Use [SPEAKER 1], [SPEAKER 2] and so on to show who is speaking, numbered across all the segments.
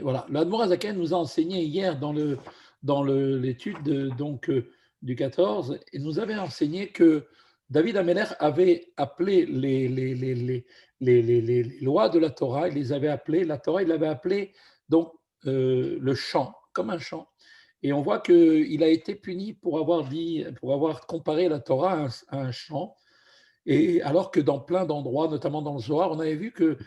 [SPEAKER 1] Voilà. L'Admor Azaken nous a enseigné hier l'étude du 14, et nous avait enseigné que David Ameller avait appelé les lois de la Torah, il les avait appelées, la Torah, il l'avait appelé donc le chant, comme un chant. Et on voit qu'il a été puni pour avoir comparé la Torah à un chant. Et alors que dans plein d'endroits, notamment dans le Zohar, on avait vu que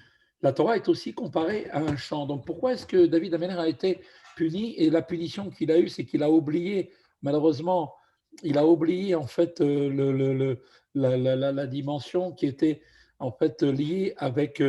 [SPEAKER 1] la Torah est aussi comparée à un chant. Donc pourquoi est-ce que David Ameller a été puni? Et la punition qu'il a eue, c'est qu'il a oublié, malheureusement, il a oublié en fait la dimension qui était en fait liée avec,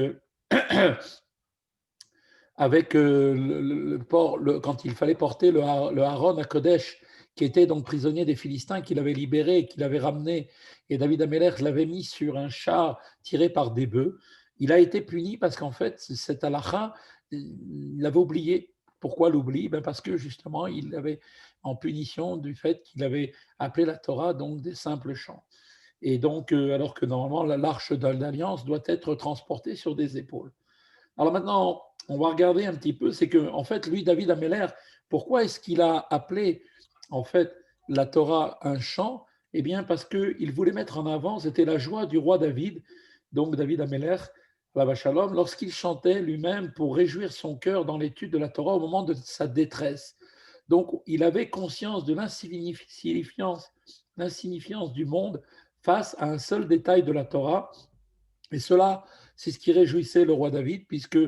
[SPEAKER 1] quand il fallait porter le Aaron à Kodesh, qui était donc prisonnier des Philistins, qu'il avait libéré, qu'il avait ramené, et David Ameller l'avait mis sur un char tiré par des bœufs. Il a été puni parce qu'en fait, cet halakha, il avait oublié. Pourquoi l'oubli? Parce que justement, il avait en punition du fait qu'il avait appelé la Torah donc des simples chants. Et donc, alors que normalement, l'arche d'alliance doit être transportée sur des épaules. Alors maintenant, on va regarder un petit peu, c'est que en fait, lui, David Ameller, pourquoi est-ce qu'il a appelé en fait la Torah un chant? Eh bien, parce qu'il voulait mettre en avant, c'était la joie du roi David, donc David Ameller, la Shalom, lorsqu'il chantait lui-même pour réjouir son cœur dans l'étude de la Torah au moment de sa détresse. Donc, il avait conscience de l'insignifiance du monde face à un seul détail de la Torah, et cela, c'est ce qui réjouissait le roi David, puisque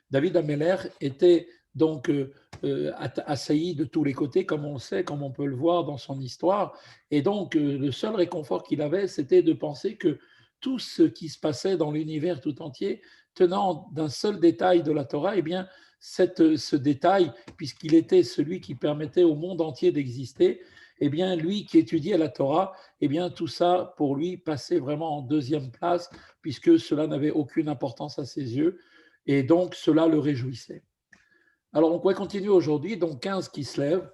[SPEAKER 1] David Ameller était donc assailli de tous les côtés, comme on le sait, comme on peut le voir dans son histoire. Et donc, le seul réconfort qu'il avait, c'était de penser que tout ce qui se passait dans l'univers tout entier, tenant d'un seul détail de la Torah, eh bien, ce détail, puisqu'il était celui qui permettait au monde entier d'exister, eh bien, lui qui étudiait la Torah, eh bien, tout ça, pour lui, passait vraiment en deuxième place, puisque cela n'avait aucune importance à ses yeux, et donc cela le réjouissait. Alors on pourrait continuer aujourd'hui, donc 15 qui se lève.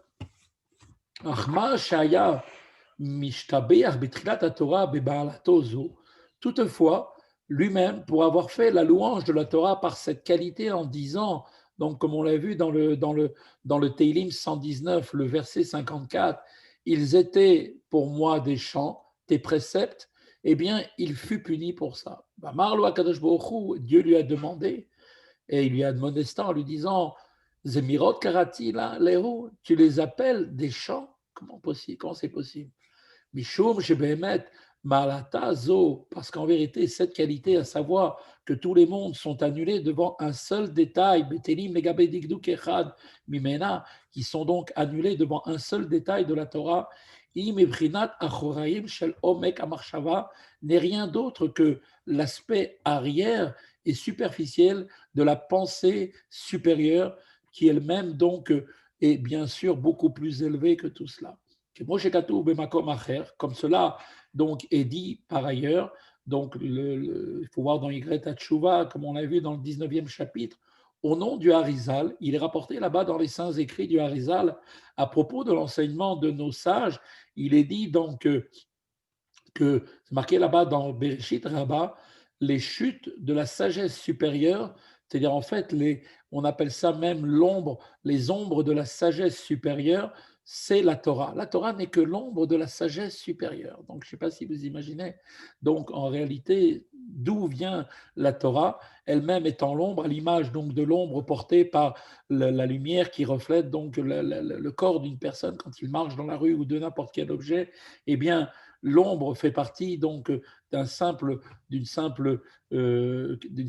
[SPEAKER 1] Toutefois, lui-même, pour avoir fait la louange de la Torah par cette qualité en disant, donc comme on l'a vu dans le Teilim 119, le verset 54, ils étaient pour moi des chants, des préceptes, eh bien, il fut puni pour ça. Dieu lui a demandé, et il lui a admonesté en lui disant, Zemirot Karati, là, Léo, tu les appelles des chants? Comment c'est possible? Mishum Shebehemet Malata Zo, parce qu'en vérité, cette qualité, à savoir que tous les mondes sont annulés devant un seul détail, Betelim Megabedikduk Echad Mimena, qui sont donc annulés devant un seul détail de la Torah, Imebrinat Achoraim Shel Omek Amarshava, n'est rien d'autre que l'aspect arrière et superficiel de la pensée supérieure, qui elle-même donc est bien sûr beaucoup plus élevée que tout cela. Comme cela donc est dit par ailleurs, donc il faut voir dans Y Tchouva, comme on l'a vu dans le 19e chapitre, au nom du Harizal, il est rapporté là-bas dans les saints écrits du Harizal, à propos de l'enseignement de nos sages, il est dit donc que c'est marqué là-bas dans Bereshit Rabbah, les chutes de la sagesse supérieure, c'est-à-dire en fait, on appelle ça même l'ombre, les ombres de la sagesse supérieure, c'est la Torah. La Torah n'est que l'ombre de la sagesse supérieure. Donc, je ne sais pas si vous imaginez. Donc, en réalité, d'où vient la Torah? Elle-même étant l'ombre, à l'image donc de l'ombre portée par la lumière qui reflète donc le corps d'une personne quand il marche dans la rue ou de n'importe quel objet. Eh bien, l'ombre fait partie donc d'une simple, d'une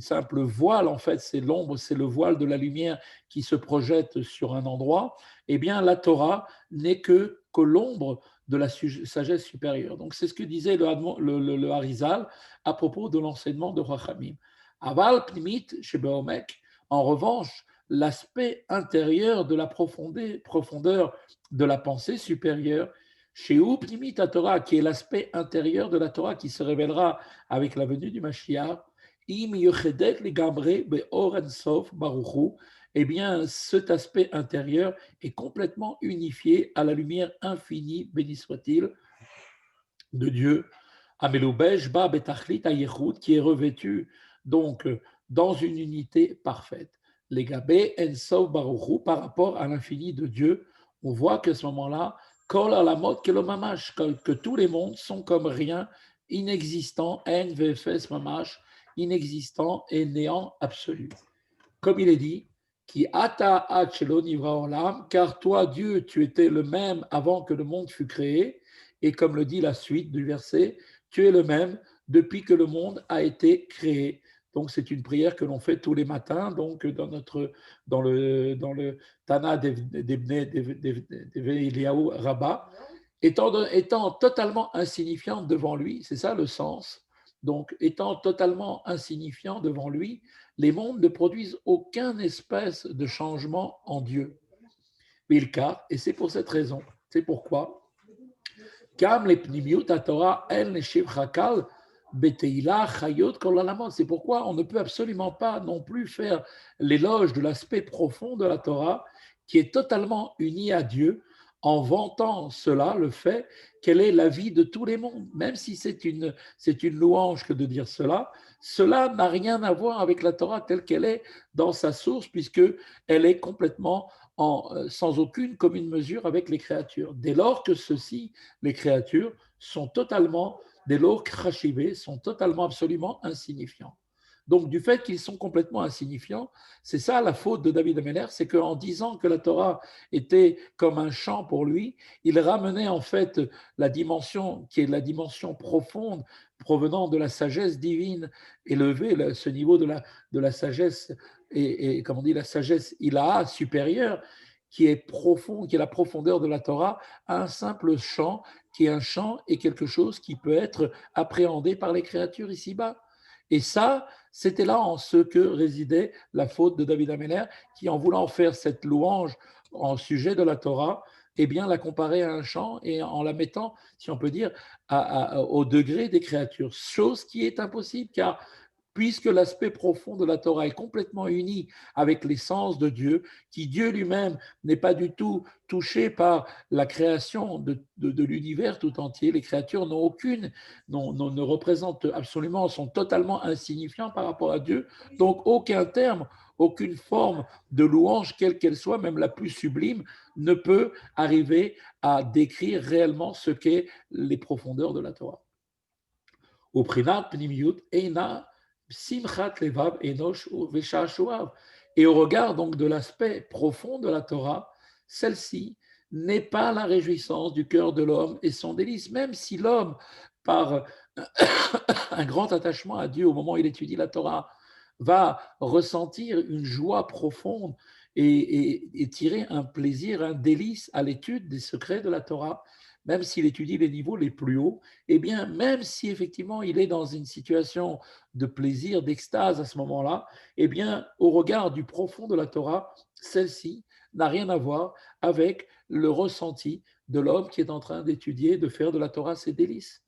[SPEAKER 1] simple voile, en fait, c'est l'ombre, c'est le voile de la lumière qui se projette sur un endroit. Eh bien, la Torah n'est que l'ombre de la sagesse supérieure. Donc, c'est ce que disait le Harizal à propos de l'enseignement de Rachamim. Aval pnimit chez Beomek, en revanche, l'aspect intérieur de la profondeur de la pensée supérieure, chez Upnimit Torah, qui est l'aspect intérieur de la Torah qui se révélera avec la venue du Mashiach, Im Yochedet Ligambre Beor Ensof Baruchu, eh bien, cet aspect intérieur est complètement unifié à la lumière infinie, béni soit-il, de Dieu. Ameloubesh Ba Betachlit Ayechut, qui est revêtu donc dans une unité parfaite. les gabé en sof baruchu, par rapport à l'infini de Dieu, on voit qu'à ce moment-là, kol alamot kelo mamash, que tous les mondes sont comme rien, inexistant, en vefes mamash, inexistant et néant absolu. Comme il est dit, qui ata achelo nivra olam, car toi, Dieu, tu étais le même avant que le monde fut créé, et comme le dit la suite du verset, tu es le même depuis que le monde a été créé. Donc c'est une prière que l'on fait tous les matins, donc dans le Tana d'Eliyahu Rabbah, étant totalement insignifiant devant lui, c'est ça le sens. Donc étant totalement insignifiant devant lui, les mondes ne produisent aucun espèce de changement en Dieu. Bilka, et c'est pour cette raison, c'est pourquoi, c'est pourquoi on ne peut absolument pas non plus faire l'éloge de l'aspect profond de la Torah qui est totalement uni à Dieu en vantant cela, le fait qu'elle est la vie de tous les mondes. Même si c'est une louange que de dire cela, cela n'a rien à voir avec la Torah telle qu'elle est dans sa source, puisqu'elle est complètement sans aucune commune mesure avec les créatures. Dès lors que ceci, les créatures, sont totalement, dès lors krashivés, sont totalement, absolument insignifiants. Donc, du fait qu'ils sont complètement insignifiants, c'est ça la faute de David Ameller, c'est qu'en disant que la Torah était comme un chant pour lui, il ramenait en fait la dimension qui est la dimension profonde provenant de la sagesse divine élevée, ce niveau de la sagesse et comme on dit, la sagesse ilaha supérieure, qui est profond, qui est la profondeur de la Torah, à un simple chant, qui est un chant et quelque chose qui peut être appréhendé par les créatures ici-bas. Et ça, c'était là en ce que résidait la faute de David Ameller, qui en voulant faire cette louange en sujet de la Torah, eh bien, la comparer à un chant et en la mettant, si on peut dire, au degré des créatures. Chose qui est impossible, car puisque l'aspect profond de la Torah est complètement uni avec l'essence de Dieu, qui Dieu lui-même n'est pas du tout touché par la création de l'univers tout entier. Les créatures n'ont aucune, ne représentent absolument, sont totalement insignifiants par rapport à Dieu. Donc aucun terme, aucune forme de louange, quelle qu'elle soit, même la plus sublime, ne peut arriver à décrire réellement ce qu'est les profondeurs de la Torah. Au prinat pnimiut eina simchat levav enosh veshashuav. Et au regard donc de l'aspect profond de la Torah, celle-ci n'est pas la réjouissance du cœur de l'homme et son délice, même si l'homme, par un grand attachement à Dieu au moment où il étudie la Torah, va ressentir une joie profonde et tirer un plaisir, un délice à l'étude des secrets de la Torah, même s'il étudie les niveaux les plus hauts, eh bien, même si effectivement il est dans une situation de plaisir, d'extase à ce moment-là, eh bien, au regard du profond de la Torah, celle-ci n'a rien à voir avec le ressenti de l'homme qui est en train d'étudier, de faire de la Torah ses délices.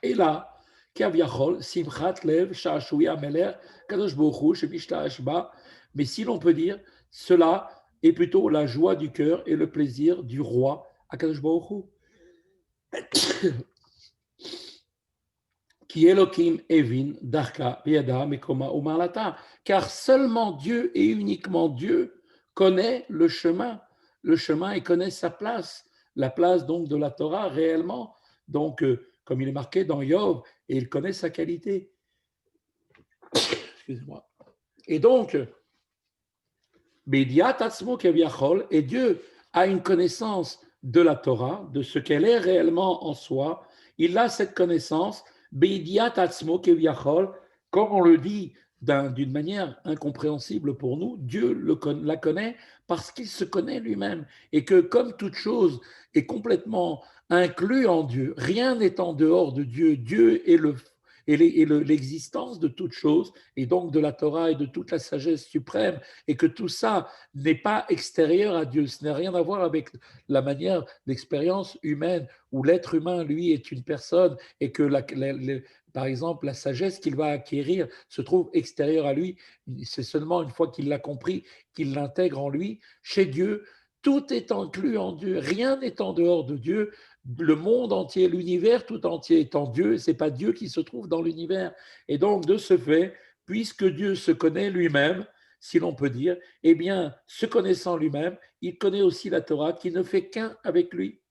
[SPEAKER 1] Et là, Kaviachol, Simchat Lev, Sha'ashui Ameler, Kadosh Bohu, Shemishta Ashba, mais si l'on peut dire, cela est plutôt la joie du cœur et le plaisir du roi à Kadosh Bohu. Qui Elohim Evin, Darka, Yada, Mekoma, Umalata, car seulement Dieu et uniquement Dieu connaît le chemin et connaît sa place, la place donc de la Torah réellement, donc comme il est marqué dans Yov, et il connaît sa qualité. Excusez-moi. Et donc, Bediat Atzmo Keviachol, et Dieu a une connaissance de la Torah, de ce qu'elle est réellement en soi. Il a cette connaissance, Bediat Atzmo Keviachol, comme on le dit d'une manière incompréhensible pour nous, Dieu la connaît parce qu'il se connaît lui-même. Et que comme toute chose est complètement inclus en Dieu, rien n'est en dehors de Dieu. Dieu est l'existence de toute chose, et donc de la Torah et de toute la sagesse suprême, et que tout ça n'est pas extérieur à Dieu. Ce n'a rien à voir avec la manière d'expérience humaine, où l'être humain, lui, est une personne, et que par exemple, la sagesse qu'il va acquérir se trouve extérieure à lui. C'est seulement une fois qu'il l'a compris, qu'il l'intègre en lui. Chez Dieu, tout est inclus en Dieu. Rien n'est en dehors de Dieu. Le monde entier, l'univers tout entier est en Dieu. Ce n'est pas Dieu qui se trouve dans l'univers. Et donc, de ce fait, puisque Dieu se connaît lui-même, si l'on peut dire, eh bien, se connaissant lui-même, il connaît aussi la Torah qui ne fait qu'un avec lui.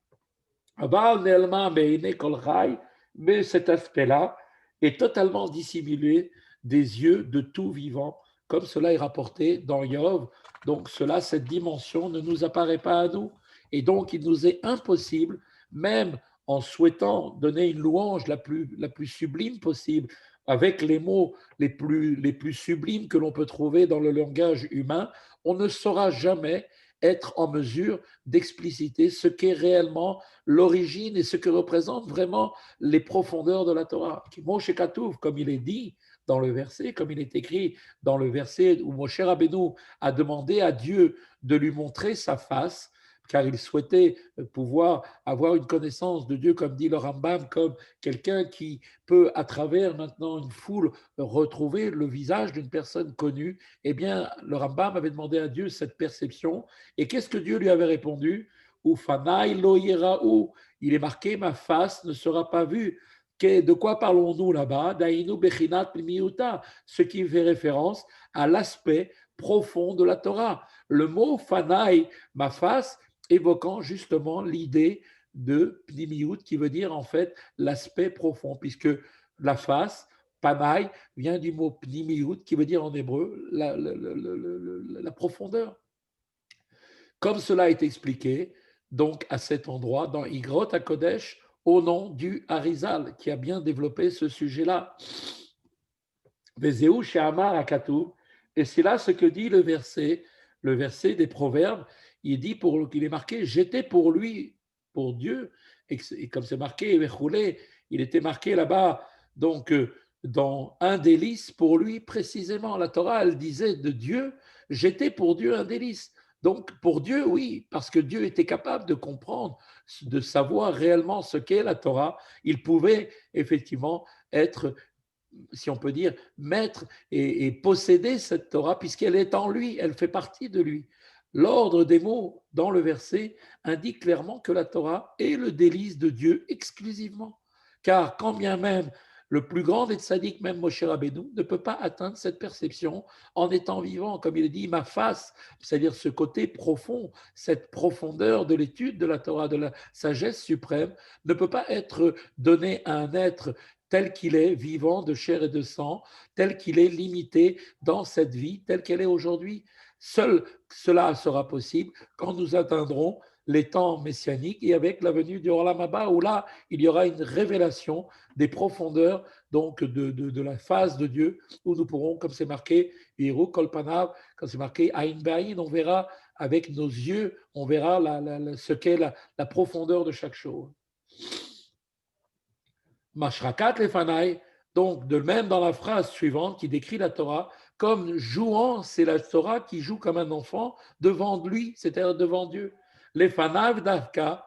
[SPEAKER 1] Mais cet aspect-là est totalement dissimulé des yeux de tout vivant, comme cela est rapporté dans Yov. Donc cela, cette dimension ne nous apparaît pas à nous. Et donc il nous est impossible, même en souhaitant donner une louange la plus sublime possible, avec les mots les plus sublimes que l'on peut trouver dans le langage humain, on ne saura jamais être en mesure d'expliciter ce qu'est réellement l'origine et ce que représentent vraiment les profondeurs de la Torah. Moshe Katouf, comme il est dit dans le verset, comme il est écrit dans le verset où Moshe Rabbeinu a demandé à Dieu de lui montrer sa face, car il souhaitait pouvoir avoir une connaissance de Dieu, comme dit le Rambam, comme quelqu'un qui peut, à travers maintenant une foule, retrouver le visage d'une personne connue. Eh bien, le Rambam avait demandé à Dieu cette perception. Et qu'est-ce que Dieu lui avait répondu? Ufanai lo yeraou. Il est marqué, ma face ne sera pas vue. De quoi parlons-nous là-bas? Dainu bechinat miuta, ce qui fait référence à l'aspect profond de la Torah. Le mot fanai, ma face, évoquant justement l'idée de pnimiut, qui veut dire en fait l'aspect profond, puisque la face, panai, vient du mot pnimiut, qui veut dire en hébreu la profondeur. Comme cela est expliqué, donc à cet endroit, dans Igrot à Kodesh, au nom du Harizal, qui a bien développé ce sujet-là. Vezeu She'amar Akatou, et c'est là ce que dit le verset des Proverbes. Il dit qu'il est marqué, j'étais pour lui, pour Dieu, et comme c'est marqué, il était marqué là-bas, donc dans un délice pour lui précisément. La Torah, elle disait de Dieu, j'étais pour Dieu un délice. Donc pour Dieu, oui, parce que Dieu était capable de comprendre, de savoir réellement ce qu'est la Torah. Il pouvait effectivement être, si on peut dire, maître et posséder cette Torah, puisqu'elle est en lui, elle fait partie de lui. L'ordre des mots dans le verset indique clairement que la Torah est le délice de Dieu exclusivement. Car quand bien même le plus grand des tzaddik, même Moshe Rabbeinu, ne peut pas atteindre cette perception en étant vivant. Comme il dit, ma face, c'est-à-dire ce côté profond, cette profondeur de l'étude de la Torah, de la sagesse suprême, ne peut pas être donnée à un être tel qu'il est, vivant de chair et de sang, tel qu'il est limité dans cette vie, telle qu'elle est aujourd'hui. Seul cela sera possible quand nous atteindrons les temps messianiques et avec la venue du Olam Haba, où là, il y aura une révélation des profondeurs donc de la face de Dieu, où nous pourrons, comme c'est marqué, Viru Kolpanav, comme c'est marqué Aïn Baïn, on verra avec nos yeux, on verra ce qu'est la profondeur de chaque chose. Mashrakat lefanai, donc de même dans la phrase suivante qui décrit la Torah, comme jouant, c'est la Torah qui joue comme un enfant devant lui, c'est-à-dire devant Dieu. Lefanav davka,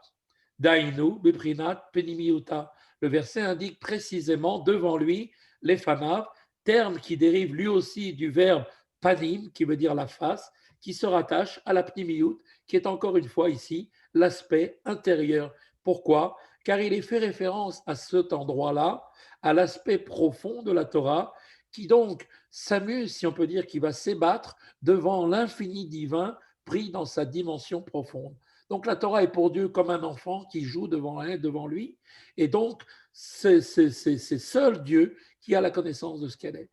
[SPEAKER 1] dainu, beprinat, penimiuta. Le verset indique précisément devant lui, lefanav, terme qui dérive lui aussi du verbe panim, qui veut dire la face, qui se rattache à la pnimiut, qui est encore une fois ici l'aspect intérieur. Pourquoi? Car il est fait référence à cet endroit-là, à l'aspect profond de la Torah, qui donc s'amuse, si on peut dire, qui va s'ébattre devant l'infini divin pris dans sa dimension profonde. Donc la Torah est pour Dieu comme un enfant qui joue devant lui, et donc c'est seul Dieu qui a la connaissance de ce qu'elle est.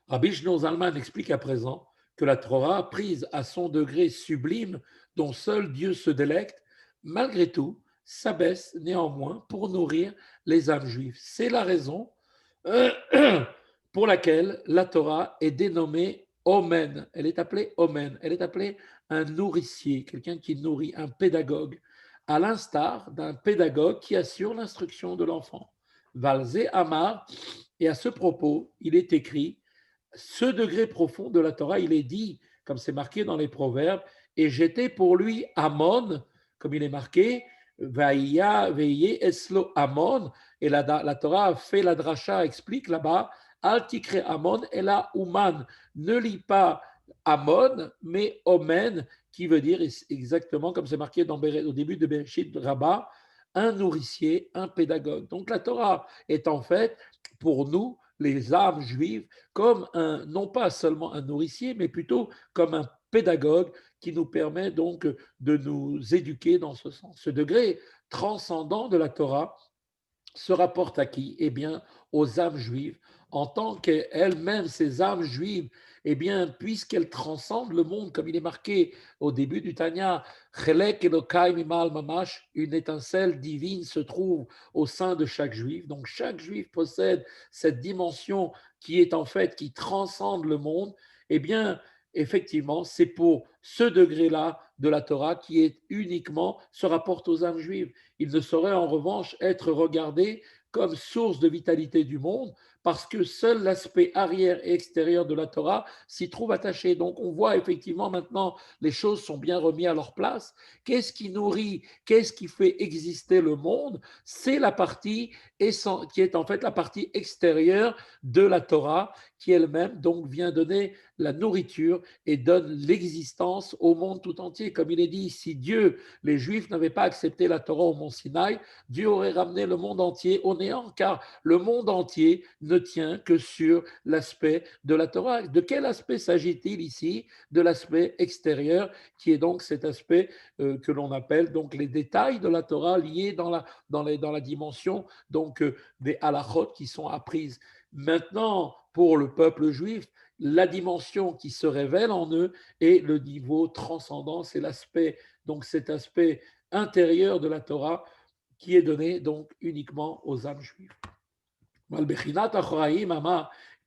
[SPEAKER 1] Rabbi Shlomo Zalman explique à présent que la Torah, prise à son degré sublime, dont seul Dieu se délecte, malgré tout, s'abaisse néanmoins pour nourrir les âmes juives. C'est la raison pour laquelle la Torah est dénommée Omen. Elle est appelée Omen. Elle est appelée un nourricier, quelqu'un qui nourrit, un pédagogue, à l'instar d'un pédagogue qui assure l'instruction de l'enfant. Valzé Amar, et à ce propos, il est écrit ce degré profond de la Torah, il est dit, comme c'est marqué dans les Proverbes, et j'étais pour lui Amon, comme il est marqué, Vaïa, Veillé, Eslo Amon, et la Torah fait la dracha, explique là-bas, Altikre Amon, et la Uman, ne lit pas Amon, mais Omen, qui veut dire exactement comme c'est marqué au début de Bereshit Rabbah, un nourricier, un pédagogue. Donc la Torah est en fait pour nous les âmes juives comme non pas seulement un nourricier, mais plutôt comme un pédagogue qui nous permet donc de nous éduquer dans ce sens. Ce degré transcendant de la Torah se rapporte à qui? Eh bien, aux âmes juives, en tant qu'elles-mêmes, ces âmes juives, eh bien, puisqu'elles transcendent le monde, comme il est marqué au début du Tanya, Chelek Elokai Mimal Mamash, une étincelle divine se trouve au sein de chaque juif. Donc, chaque juif possède cette dimension qui est en fait, qui transcende le monde. Eh bien, effectivement, c'est pour ce degré-là de la Torah qui est uniquement, se rapporte aux âmes juives. Il ne saurait en revanche être regardé comme source de vitalité du monde, parce que seul l'aspect arrière et extérieur de la Torah s'y trouve attaché. Donc on voit effectivement maintenant, les choses sont bien remises à leur place. Qu'est-ce qui nourrit, qu'est-ce qui fait exister le monde? C'est la partie qui est en fait la partie extérieure de la Torah, qui elle-même donc vient donner la nourriture et donne l'existence au monde tout entier. Comme il est dit, si Dieu, les Juifs n'avaient pas accepté la Torah au mont Sinaï, Dieu aurait ramené le monde entier au néant, car le monde entier ne tient que sur l'aspect de la Torah. De quel aspect s'agit-il ici? De l'aspect extérieur, qui est donc cet aspect que l'on appelle donc les détails de la Torah liés dans la dimension donc des halachot qui sont apprises. Maintenant, pour le peuple juif, la dimension qui se révèle en eux est le niveau transcendant, c'est l'aspect, donc cet aspect intérieur de la Torah qui est donné donc uniquement aux âmes juives.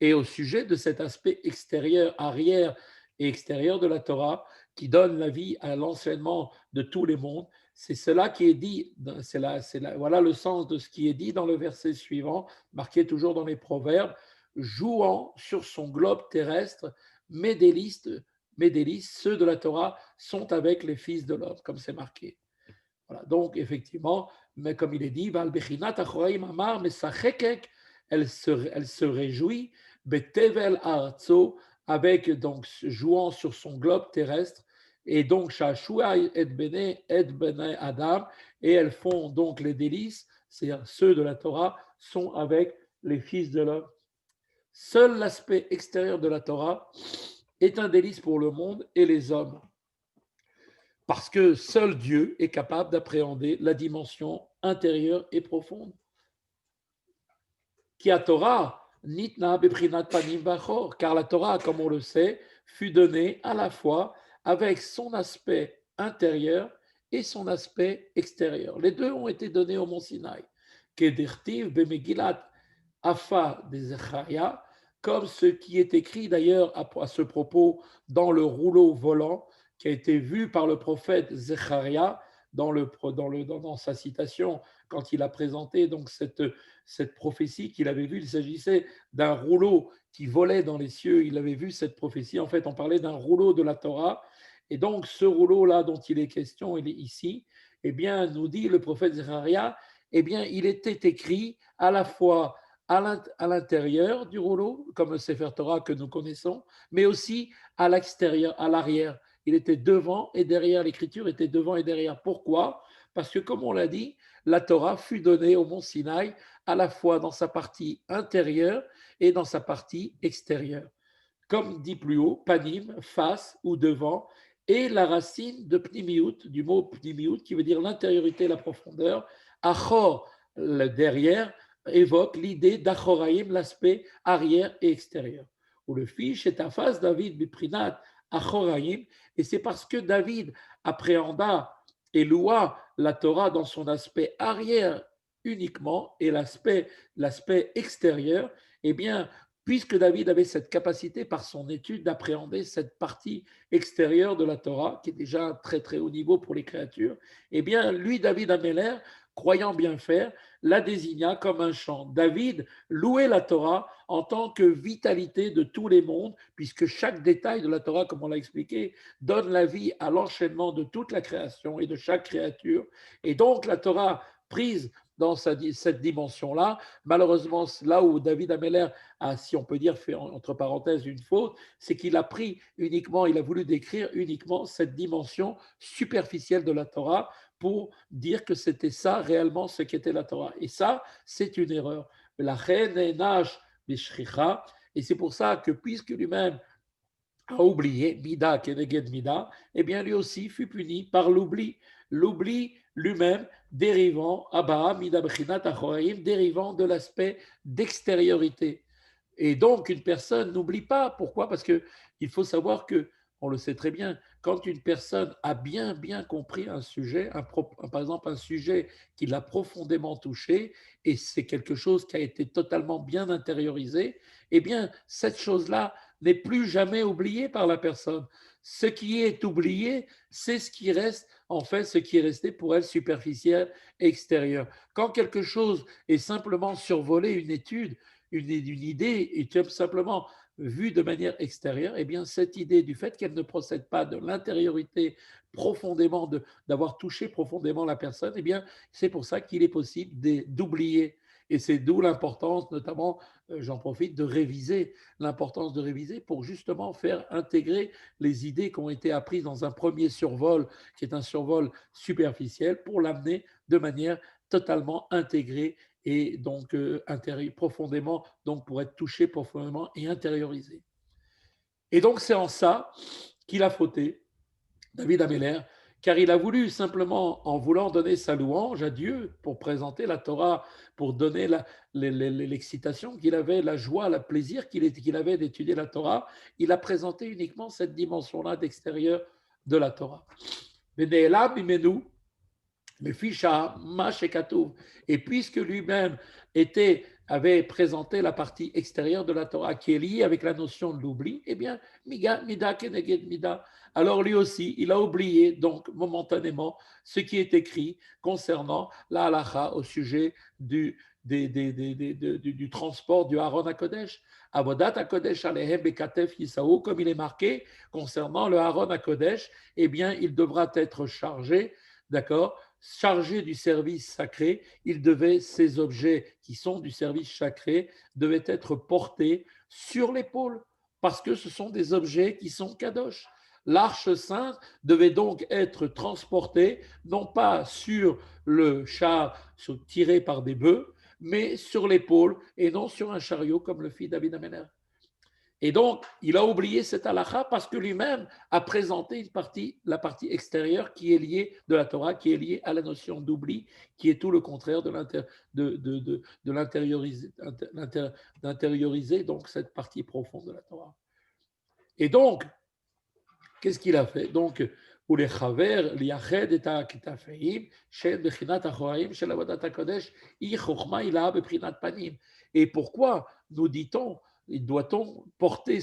[SPEAKER 1] Et au sujet de cet aspect extérieur, arrière et extérieur de la Torah, qui donne la vie à l'enseignement de tous les mondes, c'est cela qui est dit, voilà le sens de ce qui est dit dans le verset suivant, marqué toujours dans les Proverbes, jouant sur son globe terrestre, mes délices, ceux de la Torah, sont avec les fils de l'homme, comme c'est marqué. Voilà, donc effectivement, mais comme il est dit, elle se réjouit, Betevel Arzo, avec donc jouant sur son globe terrestre, et donc Shashua et Bene Adam, et elles font donc les délices, c'est-à-dire ceux de la Torah, sont avec les fils de l'homme. Seul l'aspect extérieur de la Torah est un délice pour le monde et les hommes, parce que seul Dieu est capable d'appréhender la dimension intérieure et profonde. Qui a Torah, nitna beprinat panim bachor, car la Torah, comme on le sait, fut donnée à la fois avec son aspect intérieur et son aspect extérieur. Les deux ont été donnés au mont Sinaï. Kedirtiv bemegilat afa de Zecharia, comme ce qui est écrit d'ailleurs à ce propos dans le rouleau volant qui a été vu par le prophète Zecharia dans sa citation quand il a présenté donc cette prophétie qu'il avait vue. Il s'agissait d'un rouleau qui volait dans les cieux. Il avait vu cette prophétie. En fait, on parlait d'un rouleau de la Torah. Et donc, ce rouleau-là dont il est question, il est ici. Eh bien, nous dit le prophète Zecharia, eh bien, il était écrit à la fois à l'intérieur du rouleau, comme le Sefer Torah que nous connaissons, mais aussi à l'extérieur, à l'arrière. Il était devant et derrière, l'écriture était devant et derrière. Pourquoi? Parce que, comme on l'a dit, la Torah fut donnée au mont Sinaï à la fois dans sa partie intérieure et dans sa partie extérieure. Comme dit plus haut, panim, face ou devant, et la racine de pnimiout, du mot pnimiout, qui veut dire l'intériorité, la profondeur, achor, le derrière, évoque l'idée d'achoraïm, l'aspect arrière et extérieur. Ou le fiche est à face David biprinat achoraïm, et c'est parce que David appréhenda et loua la Torah dans son aspect arrière uniquement et l'aspect extérieur, eh bien, puisque David avait cette capacité par son étude d'appréhender cette partie extérieure de la Torah, qui est déjà un très très haut niveau pour les créatures, eh bien, lui, David Améler, croyant bien faire, la désigna comme un chant. David louait la Torah en tant que vitalité de tous les mondes, puisque chaque détail de la Torah, comme on l'a expliqué, donne la vie à l'enchaînement de toute la création et de chaque créature. Et donc la Torah prise dans cette dimension-là, malheureusement, là où David Améler a, si on peut dire, fait entre parenthèses une faute, c'est qu'il a pris uniquement, il a voulu décrire uniquement cette dimension superficielle de la Torah pour dire que c'était ça réellement ce qu'était la Torah. Et ça, c'est une erreur. La reine Nash bishricha. Et c'est pour ça que, puisque lui-même a oublié, Mida keneged Mida, eh bien lui aussi fut puni par l'oubli. L'oubli lui-même dérivant, Abba, Mida Bechinat Achoraim, dérivant de l'aspect d'extériorité. Et donc, une personne n'oublie pas. Pourquoi? Parce que il faut savoir que, on le sait très bien, quand une personne a bien compris un sujet, par exemple un sujet qui l'a profondément touché, et c'est quelque chose qui a été totalement bien intériorisé, eh bien, cette chose-là n'est plus jamais oubliée par la personne. Ce qui est oublié, c'est ce qui reste, en fait, ce qui est resté pour elle superficiel, extérieur. Quand quelque chose est simplement survolé, une étude, une idée est simplement vue de manière extérieure, eh bien, cette idée du fait qu'elle ne procède pas de l'intériorité profondément, d'avoir touché profondément la personne, eh bien, c'est pour ça qu'il est possible d'oublier. Et c'est d'où l'importance, notamment, j'en profite, de réviser, l'importance de réviser pour justement faire intégrer les idées qui ont été apprises dans un premier survol, qui est un survol superficiel, pour l'amener de manière totalement intégrée et donc profondément, donc pour être touché profondément et intériorisé. Et donc c'est en ça qu'il a fauté, David Ameller, car il a voulu simplement, en voulant donner sa louange à Dieu pour présenter la Torah, pour donner l'excitation qu'il avait, la joie, le plaisir qu'il avait d'étudier la Torah, il a présenté uniquement cette dimension-là d'extérieur de la Torah. Et puisque lui-même avait présenté la partie extérieure de la Torah qui est liée avec la notion de l'oubli, eh bien, mida keneged mida. Alors lui aussi, il a oublié donc momentanément ce qui est écrit concernant la halacha au sujet du transport du Aaron à Kodesh. Avodat à Kodesh alehem bekatef yisaou, comme il est marqué concernant le Aaron à Kodesh, eh bien, il devra être chargé, d'accord, chargé du service sacré, ces objets qui sont du service sacré devaient être portés sur l'épaule, parce que ce sont des objets qui sont kadosh. L'Arche sainte devait donc être transportée, non pas sur le char tiré par des bœufs, mais sur l'épaule et non sur un chariot comme le fit David Amener. Et donc, il a oublié cette halakha parce que lui-même a présenté la partie extérieure qui est liée de la Torah, qui est liée à la notion d'oubli, qui est tout le contraire de l'intérioriser, donc cette partie profonde de la Torah. Et donc, qu'est-ce qu'il a fait? Donc, et pourquoi nous dit-on, doit-on porter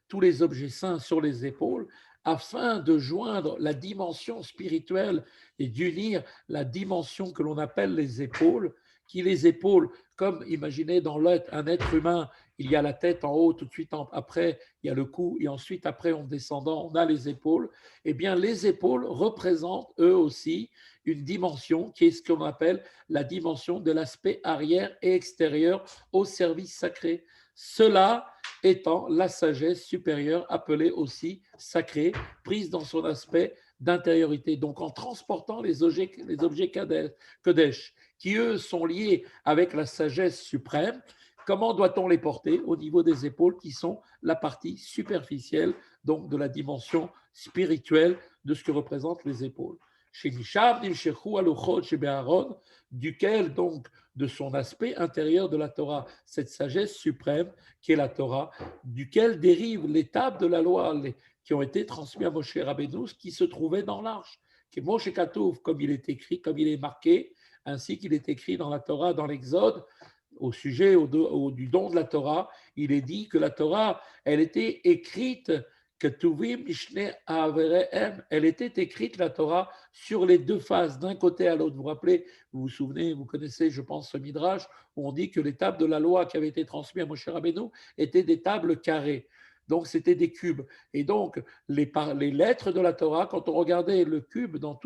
[SPEAKER 1] tous les objets saints sur les épaules afin de joindre la dimension spirituelle et d'unir la dimension que l'on appelle les épaules, qui les épaules, comme imaginez dans un être humain, il y a la tête en haut, tout de suite après, il y a le cou, et ensuite, après, en descendant, on a les épaules. Eh bien, les épaules représentent, eux aussi, une dimension qui est ce qu'on appelle la dimension de l'aspect arrière et extérieur au service sacré. Cela étant la sagesse supérieure, appelée aussi sacrée, prise dans son aspect d'intériorité. Donc, en transportant les objets Kodesh, qui eux sont liés avec la sagesse suprême, comment doit-on les porter? Au niveau des épaules, qui sont la partie superficielle, donc de la dimension spirituelle de ce que représentent les épaules. Duquel donc de son aspect intérieur de la Torah, cette sagesse suprême qui est la Torah, duquel dérivent les tables de la loi qui ont été transmises à Moshe Rabbeinu, qui se trouvaient dans l'arche. Qui Moshe Katouf, comme il est écrit, comme il est marqué, ainsi qu'il est écrit dans la Torah, dans l'Exode, au sujet du don de la Torah, il est dit que la Torah, elle était écrite, elle était écrite, la Torah, sur les deux faces, d'un côté à l'autre. Vous vous rappelez, vous vous souvenez, vous connaissez, je pense, ce midrash, où on dit que les tables de la loi qui avaient été transmises à Moshe Rabbeinu étaient des tables carrées. Donc, c'était des cubes. Et donc, les lettres de la Torah, quand on regardait le cube dans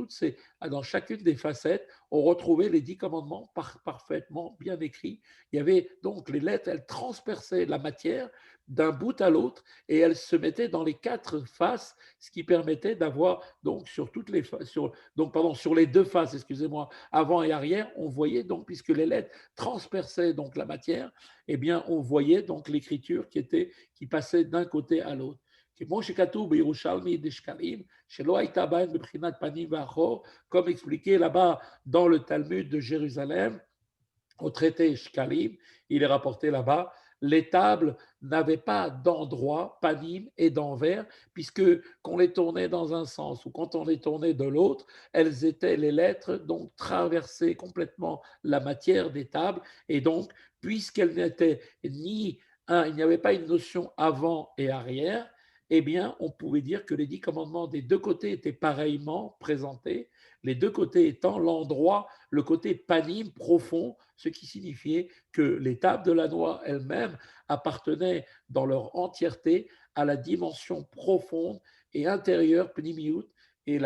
[SPEAKER 1] chacune des facettes, on retrouvait les 10 commandements parfaitement bien écrits. Il y avait donc les lettres, elles transperçaient la matière d'un bout à l'autre et elles se mettaient dans les quatre faces, ce qui permettait d'avoir donc sur toutes les sur donc pardon sur les deux faces, excusez-moi, avant et arrière, on voyait donc puisque les lettres transperçaient donc la matière, eh bien on voyait donc l'écriture qui passait d'un côté à l'autre. כמו שכתוב בירושלמי דשקלים, שלא הייתה בהם מבחינת פנים ואחור, comme expliqué là-bas dans le Talmud de Jérusalem, au traité Shkalim, il est rapporté là-bas, les tables n'avaient pas d'endroit, panim et d'envers, puisque qu'on les tournait dans un sens ou quand on les tournait de l'autre, elles étaient les lettres, donc traversaient complètement la matière des tables, et donc, puisqu'elles n'étaient ni il n'y avait pas une notion avant et arrière, eh bien, on pouvait dire que les 10 commandements des deux côtés étaient pareillement présentés, les deux côtés étant l'endroit, le côté panim profond, ce qui signifiait que les tables de la loi elles-mêmes appartenaient dans leur entièreté à la dimension profonde et intérieure pnimiout, et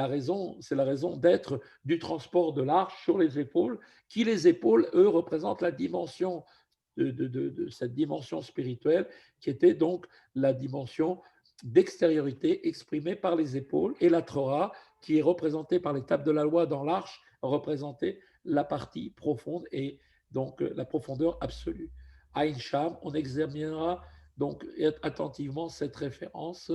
[SPEAKER 1] c'est la raison d'être du transport de l'arche sur les épaules, qui les épaules, eux, représentent la dimension de cette dimension spirituelle, qui était donc la dimension d'extériorité exprimée par les épaules, et la Torah, qui est représentée par les tables de la loi dans l'arche, représentait la partie profonde et donc la profondeur absolue. Aïn Sham, on examinera donc attentivement cette référence